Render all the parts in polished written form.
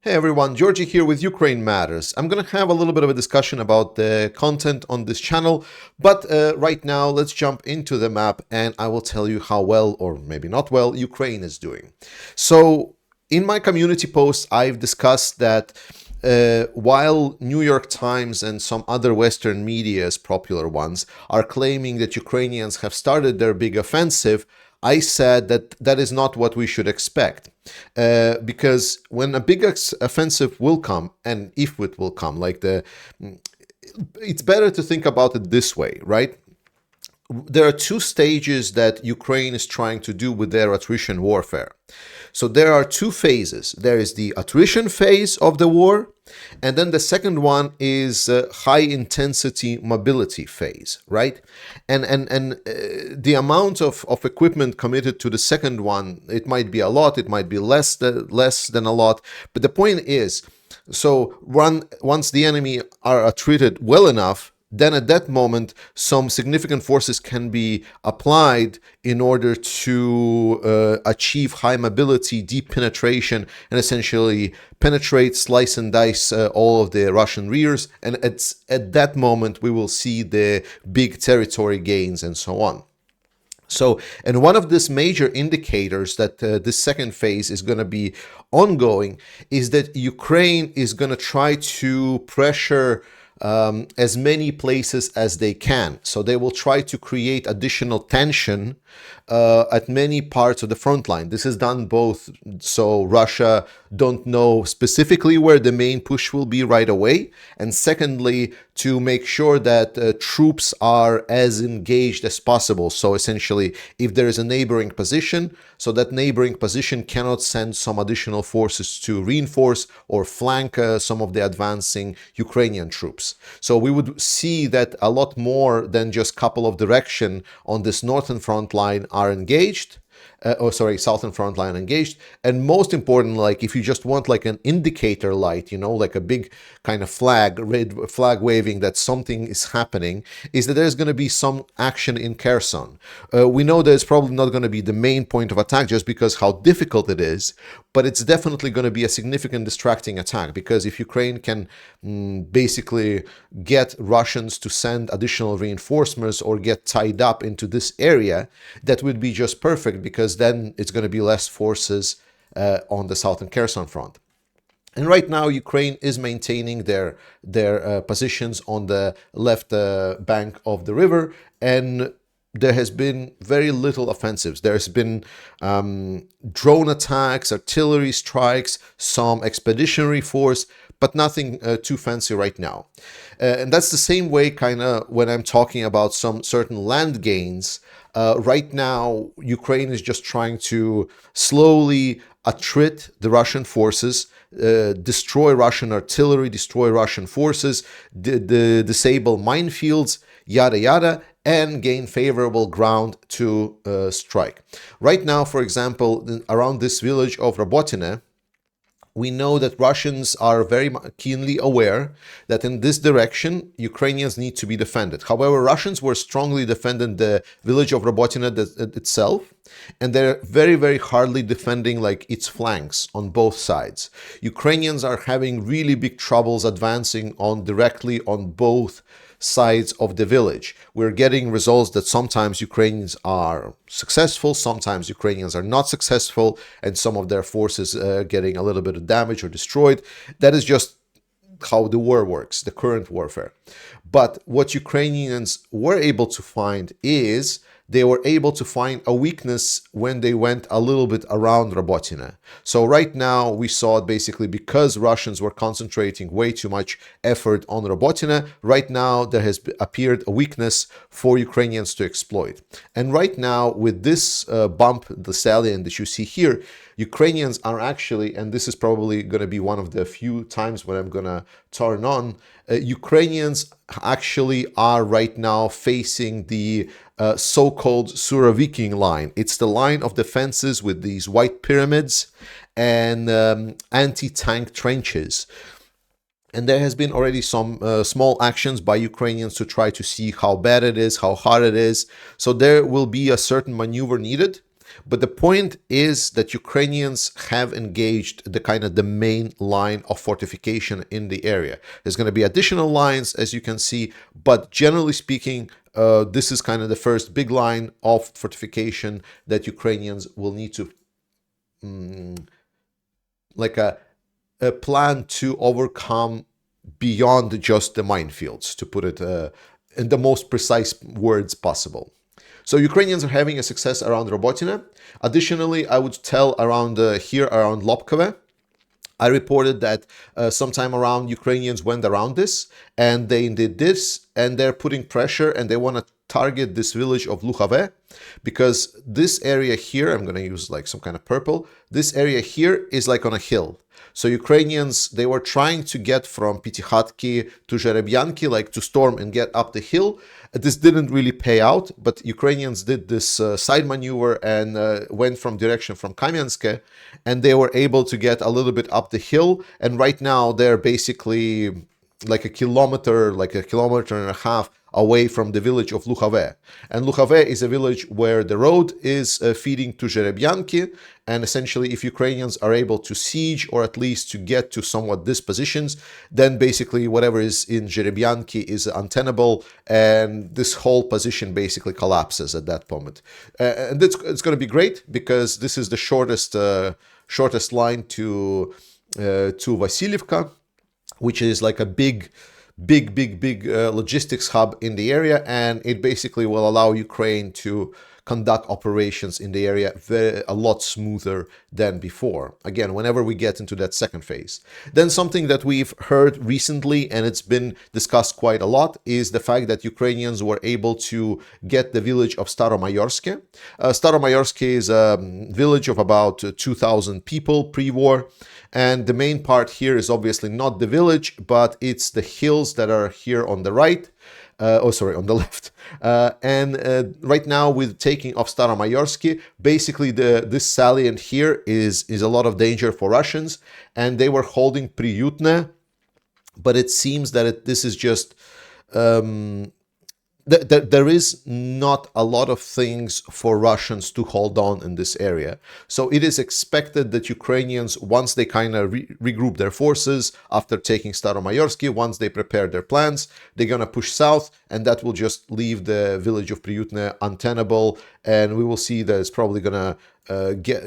Hey everyone, Georgie here with Ukraine Matters. I'm going to have a little bit of a discussion about the content on this channel, but right now let's jump into the map and I will tell you how well, or maybe not well, Ukraine is doing. So, in my community post, I've discussed that while New York Times and some other Western media's popular ones are claiming that Ukrainians have started their big offensive, I said that that is not what we should expect. Because when a big offensive will come, and if it will come, it's better to think about it this way, right? There are two stages that Ukraine is trying to do with their attrition warfare. So there are two phases. There is the attrition phase of the war, and then the second one is high intensity mobility phase, right? And the amount of equipment committed to the second one, it might be a lot, it might be less than a lot, but the point is, so once the enemy are treated well enough, then at that moment, some significant forces can be applied in order to achieve high mobility, deep penetration, and essentially penetrate, slice and dice all of the Russian rears. And at that moment, we will see the big territory gains and so on. So, and one of these major indicators that this second phase is going to be ongoing is that Ukraine is going to try to pressure as many places as they can. So they will try to create additional tension at many parts of the front line. This is done both so Russia don't know specifically where the main push will be right away, and secondly, to make sure that troops are as engaged as possible. So essentially, if there is a neighboring position, so that neighboring position cannot send some additional forces to reinforce or flank some of the advancing Ukrainian troops. So we would see that a lot more than just a couple of directions on this northern front line are engaged. Southern front line engaged. And most important, like if you just want like an indicator light, like a big kind of red flag waving that something is happening, is that there's going to be some action in Kherson. We know that it's probably not going to be the main point of attack just because how difficult it is, but it's definitely going to be a significant distracting attack, because if Ukraine can basically get Russians to send additional reinforcements or get tied up into this area, that would be just perfect, because then it's going to be less forces on the southern Kherson front. And right now, Ukraine is maintaining their positions on the left bank of the river, and there has been very little offensives. There's been drone attacks, artillery strikes, some expeditionary force, but nothing too fancy right now. And that's the same way kind of when I'm talking about some certain land gains. Right now, Ukraine is just trying to slowly attrit the Russian forces, destroy Russian artillery, destroy Russian forces, disable minefields, yada yada, and gain favorable ground to strike. Right now, for example, around this village of Robotyne, we know that Russians are very keenly aware that in this direction, Ukrainians need to be defended. However, Russians were strongly defending the village of Robotyne itself, and they're very, very hardly defending like its flanks on both sides. Ukrainians are having really big troubles advancing directly on both sides of the village. We're getting results that sometimes Ukrainians are successful, sometimes Ukrainians are not successful, and some of their forces getting a little bit of damage or destroyed. That is just how the war works, the current warfare. But what Ukrainians were able to find is they were able to find a weakness when they went a little bit around Robotyne. So right now we saw it basically because Russians were concentrating way too much effort on Robotyne. Right now there has appeared a weakness for Ukrainians to exploit. And right now with this bump, the salient that you see here, Ukrainians are actually, and this is probably going to be one of the few times when I'm going to turn on, Ukrainians actually are right now facing the so-called Suroviking line. It's the line of defenses with these white pyramids and anti-tank trenches. And there has been already some small actions by Ukrainians to try to see how bad it is, how hard it is. So there will be a certain maneuver needed. But the point is that Ukrainians have engaged the main line of fortification in the area. There's going to be additional lines, as you can see, but generally speaking, this is kind of the first big line of fortification that Ukrainians will need to like a plan to overcome beyond just the minefields, to put it in the most precise words possible. So Ukrainians are having a success around Robotyne. Additionally, I would tell around here, around Lobkove, I reported that sometime around Ukrainians went around this and they did this and they're putting pressure and they want to target this village of Luchave because this area here, I'm going to use like some kind of purple, this area here is like on a hill. So Ukrainians, they were trying to get from Pitikhatki to Zherebyanki, like to storm and get up the hill. This didn't really pay out, but Ukrainians did this side maneuver and went from direction from Kamianske, and they were able to get a little bit up the hill. And right now they're basically like a kilometer and a half away from the village of Luchave. And Luchave is a village where the road is feeding to Zherebyanki. And essentially, if Ukrainians are able to siege or at least to get to somewhat these positions, then basically whatever is in Zherebyanki is untenable, and this whole position basically collapses at that moment. And it's going to be great because this is the shortest line to Vasilievka, which is like a big logistics hub in the area, and it basically will allow Ukraine to conduct operations in the area a lot smoother than before. Again, whenever we get into that second phase. Then something that we've heard recently, and it's been discussed quite a lot, is the fact that Ukrainians were able to get the village of Staromaiorske. Staromaiorske is a village of about 2,000 people pre-war. And the main part here is obviously not the village, but it's the hills that are here on the right. On the left. Right now, with taking of Staromaiorske, basically this salient here is a lot of danger for Russians, and they were holding Priyutne, but it seems that this is just there is not a lot of things for Russians to hold on in this area. So it is expected that Ukrainians, once they kind of regroup their forces after taking Staromaiorske, once they prepare their plans, they're going to push south, and that will just leave the village of Priyutne untenable. And we will see that it's probably going to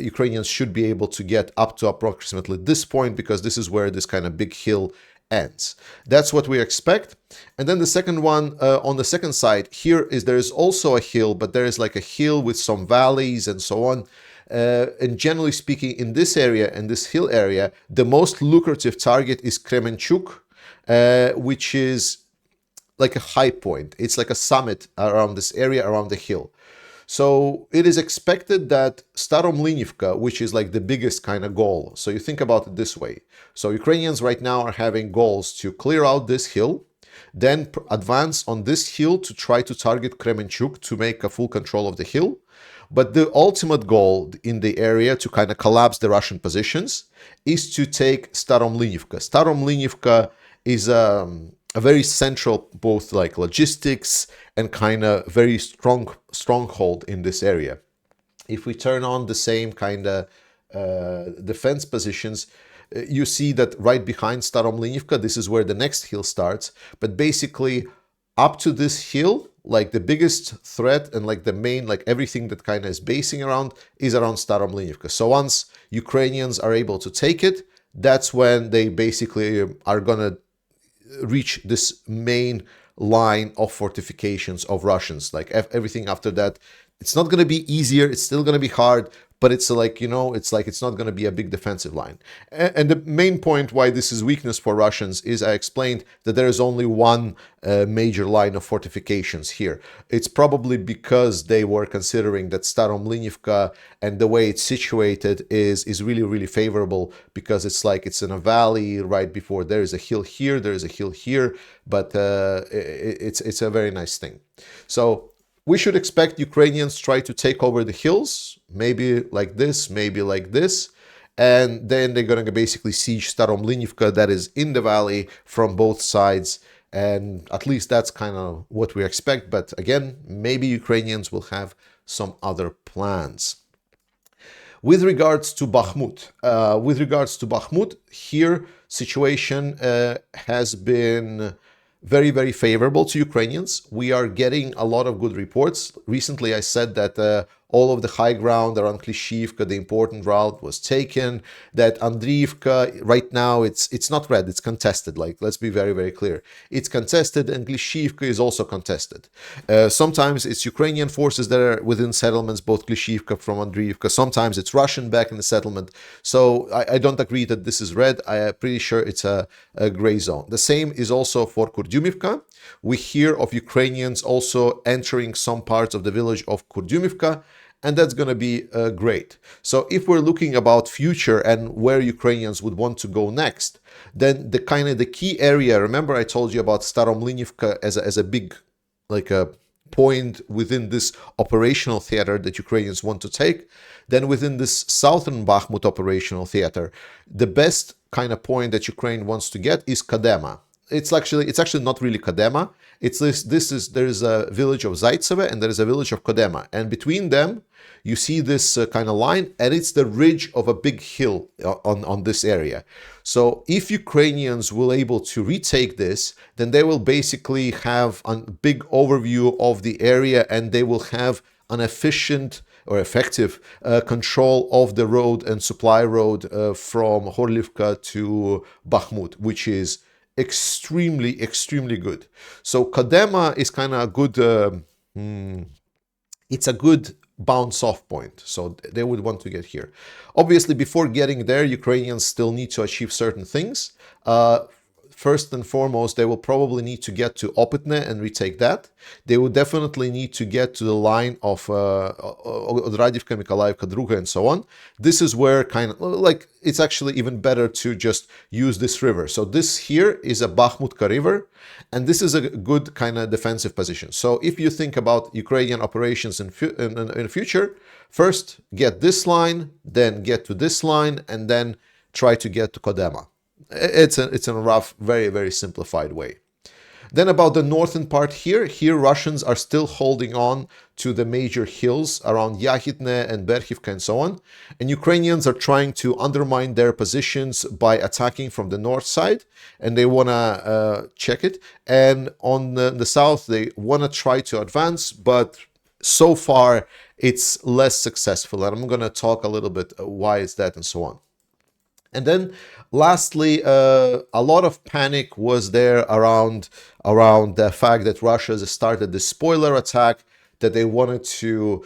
Ukrainians should be able to get up to approximately this point, because this is where this kind of big hill ends. That's what we expect. And then the second one, on the second side here, there is also a hill, but there is like a hill with some valleys and so on. And generally speaking, in this area, in this hill area, the most lucrative target is Kremenchuk, which is like a high point. It's like a summit around this area, around the hill. So it is expected that Staromlinivka, which is like the biggest kind of goal. So you think about it this way. So Ukrainians right now are having goals to clear out this hill, then advance on this hill to try to target Kremenchuk to make a full control of the hill. But the ultimate goal in the area to kind of collapse the Russian positions is to take Staromlinivka. Staromlinivka is a very central, both like logistics and kind of very stronghold in this area. If we turn on the same kind of defense positions, you see that right behind Staromlinivka, this is where the next hill starts. But basically, up to this hill, like the biggest threat and like the main, like everything that kind of is basing around is around Staromlinivka. So once Ukrainians are able to take it, that's when they basically are gonna reach this main line of fortifications of Russians. Like everything after that, it's not going to be easier, it's still going to be hard, but it's like, it's not going to be a big defensive line. And the main point why this is weakness for Russians is I explained that there is only one major line of fortifications here. It's probably because they were considering that Staromlinivka and the way it's situated is really, really favorable, because it's in a valley right before. There is a hill here, there is a hill here, but it's a very nice thing. So we should expect Ukrainians try to take over the hills, maybe like this, and then they're going to basically siege Staromlinivka that is in the valley from both sides, and at least that's kind of what we expect. But again, maybe Ukrainians will have some other plans. With regards to Bakhmut, here situation has been very, very favorable to Ukrainians. We are getting a lot of good reports. Recently, I said that all of the high ground around Klishivka, the important route, was taken. That Andriivka, right now, it's not red, it's contested. Like, let's be very, very clear. It's contested, and Klishivka is also contested. Sometimes it's Ukrainian forces that are within settlements, both Klishivka from Andriivka. Sometimes it's Russian back in the settlement. So I don't agree that this is red. I'm pretty sure it's a gray zone. The same is also for Kurdyumivka. We hear of Ukrainians also entering some parts of the village of Kurdyumivka, and that's going to be great. So if we're looking about future and where Ukrainians would want to go next, then the key area, remember I told you about Staromaiorske as a big, like a point within this operational theater that Ukrainians want to take. Then within this southern Bakhmut operational theater, the best kind of point that Ukraine wants to get is Kadema. It's actually not really Kadema. There is a village of Zaitseve and there is a village of Kadema, and between them you see this kind of line, and it's the ridge of a big hill on this area. So if Ukrainians will able to retake this, then they will basically have a big overview of the area, and they will have an efficient or effective control of the road and supply road from Horlivka to Bakhmut, which is extremely good. So Kadema is kind of a good, it's a good bounce off point. So they would want to get here. Obviously, before getting there, Ukrainians still need to achieve certain things. First and foremost, they will probably need to get to Opitne and retake that. They will definitely need to get to the line of Odradivka, Mykolaiivka, Druga, and so on. This is where kind of like it's actually even better to just use this river. So this here is a Bakhmutka river, and this is a good kind of defensive position. So if you think about Ukrainian operations in the future, first get this line, then get to this line, and then try to get to Kodema. It's in a rough, very simplified way. Then about the northern part here Russians are still holding on to the major hills around Yahidne and Berkhivka and so on. And Ukrainians are trying to undermine their positions by attacking from the north side, and they want to check it. And on the south, they want to try to advance, but so far it's less successful. And I'm going to talk a little bit why is that and so on. And then lastly, a lot of panic was there around the fact that Russia has started this spoiler attack, that they wanted to,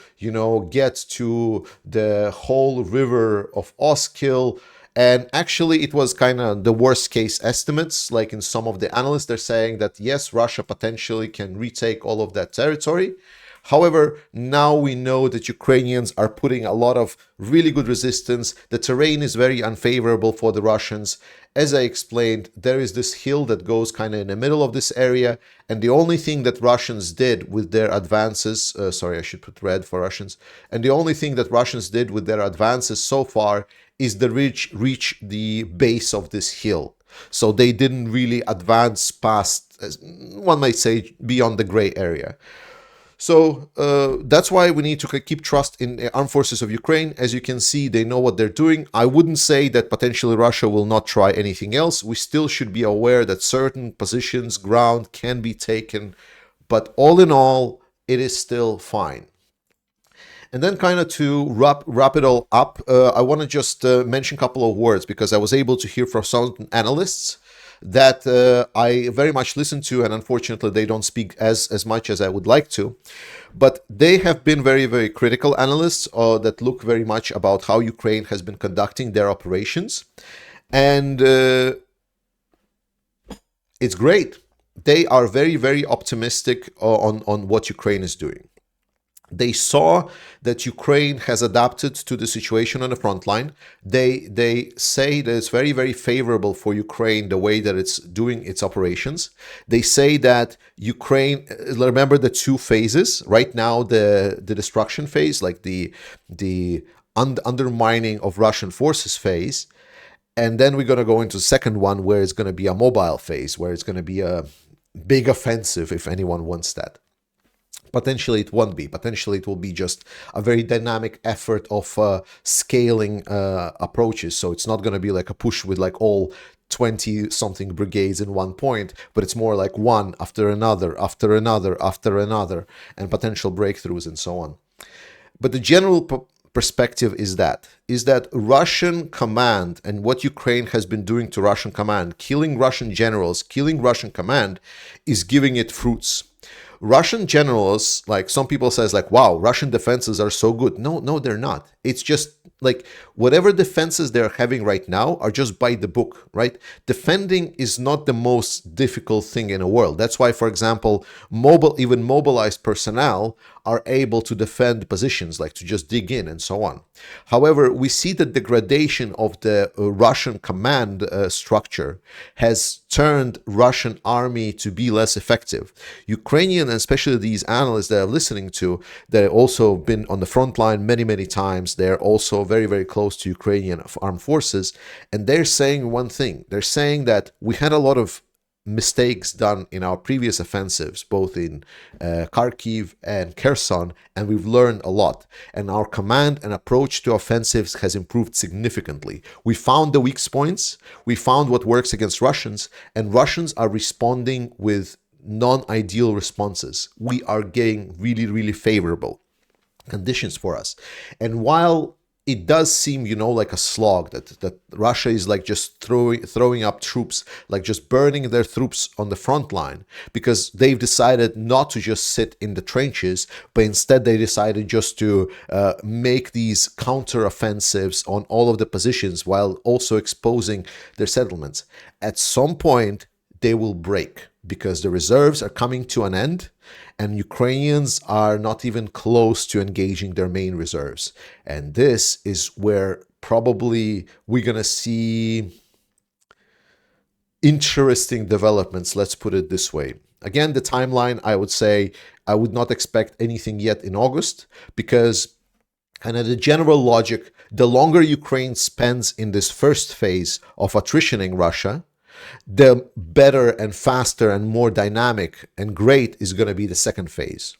get to the whole river of Oskil. And actually, it was kind of the worst case estimates. Like in some of the analysts, they're saying that, yes, Russia potentially can retake all of that territory. However, now we know that Ukrainians are putting a lot of really good resistance. The terrain is very unfavorable for the Russians. As I explained, there is this hill that goes kind of in the middle of this area. And the only thing that Russians did with their advances, sorry, I should put red for Russians. And the only thing that Russians did with their advances so far is reach the base of this hill. So they didn't really advance past, one might say, beyond the gray area. So that's why we need to keep trust in the armed forces of Ukraine. As you can see, they know what they're doing. I wouldn't say that potentially Russia will not try anything else. We still should be aware that certain positions, ground can be taken. But all in all, it is still fine. And then kind of to wrap it all up, I want to just mention a couple of words, because I was able to hear from some analysts that I very much listen to, and unfortunately they don't speak as much as I would like to. But they have been very critical analysts that look very much about how Ukraine has been conducting their operations. And it's great. They are very optimistic on what Ukraine is doing. They saw that Ukraine has adapted to the situation on the front line. They say that it's very favorable for Ukraine the way that it's doing its operations. They say that Ukraine, remember the two phases, right now the destruction phase, like the undermining of Russian forces phase. And then we're going to go into the second one, where it's going to be a mobile phase, where it's going to be a big offensive, if anyone wants that. Potentially it won't be. Potentially it will be just a very dynamic effort of scaling approaches. So it's not going to be like a push with like all 20 something brigades in one point, but it's more like one after another, after another, after another, and potential breakthroughs and so on. But the general perspective is that Russian command and what Ukraine has been doing to Russian command, killing Russian generals, killing Russian command, is giving it fruits. Russian generals, like some people says like, wow, Russian defenses are so good. No, they're not. It's just like whatever defenses they're having right now are just by the book, right? Defending is not the most difficult thing in the world. That's why, for example, even mobilized personnel are able to defend positions, like to just dig in and so on. However, we see the degradation of the Russian command structure has turned Russian army to be less effective. Ukrainian, and especially these analysts that are listening to, they've also been on the front line many times. They're also very close to Ukrainian armed forces, and they're saying one thing. They're saying that we had a lot of mistakes done in our previous offensives, both in Kharkiv and Kherson, and we've learned a lot. And our command and approach to offensives has improved significantly. We found the weak points, we found what works against Russians, and Russians are responding with non-ideal responses. We are getting really favorable conditions for us. And while it does seem, like a slog that Russia is like just throwing up troops, like just burning their troops on the front line, because they've decided not to just sit in the trenches, but instead they decided just to make these counter-offensives on all of the positions while also exposing their settlements. At some point, they will break because the reserves are coming to an end, and Ukrainians are not even close to engaging their main reserves. And this is where probably we're going to see interesting developments, let's put it this way. Again, the timeline, I would say, I would not expect anything yet in August, because kind of the general logic, the longer Ukraine spends in this first phase of attritioning Russia, the better and faster and more dynamic and great is going to be the second phase.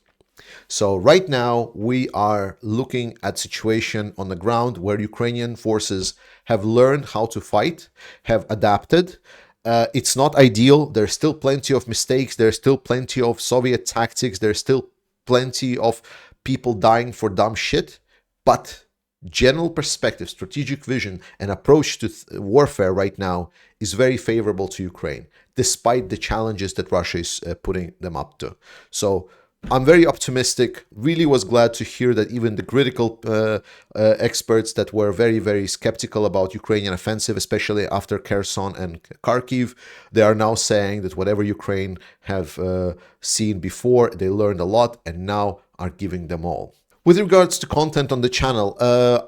So right now we are looking at situation on the ground where Ukrainian forces have learned how to fight, have adapted. It's not ideal. There's still plenty of mistakes. There's still plenty of Soviet tactics. There's still plenty of people dying for dumb shit. But general perspective, strategic vision, and approach to warfare right now is very favorable to Ukraine, despite the challenges that Russia is putting them up to. So I'm very optimistic. Really was glad to hear that even the critical experts that were very skeptical about Ukrainian offensive, especially after Kherson and Kharkiv, they are now saying that whatever Ukraine have seen before, they learned a lot and now are giving them all. With regards to content on the channel,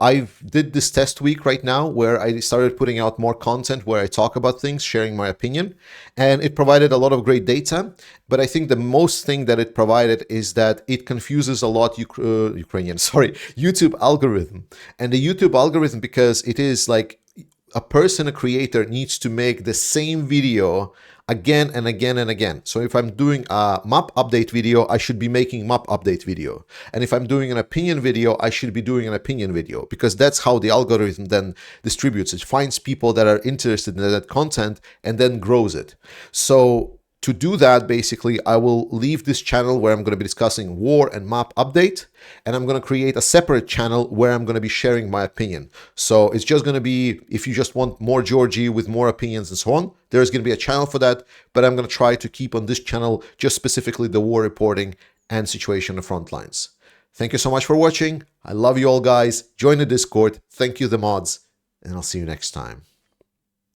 I did this test week right now where I started putting out more content where I talk about things, sharing my opinion, and it provided a lot of great data. But I think the most thing that it provided is that it confuses a lot YouTube algorithm. And the YouTube algorithm, because it is like a creator needs to make the same video again and again. So if I'm doing a map update video, I should be making map update video. And if I'm doing an opinion video, I should be doing an opinion video, because that's how the algorithm then distributes. It finds people that are interested in that content and then grows it. So to do that, basically, I will leave this channel where I'm going to be discussing war and map update, and I'm going to create a separate channel where I'm going to be sharing my opinion. So it's just going to be, if you just want more Georgie with more opinions and so on, there's going to be a channel for that, but I'm going to try to keep on this channel just specifically the war reporting and situation on the front lines. Thank you so much for watching. I love you all, guys. Join the Discord. Thank you, the mods, and I'll see you next time.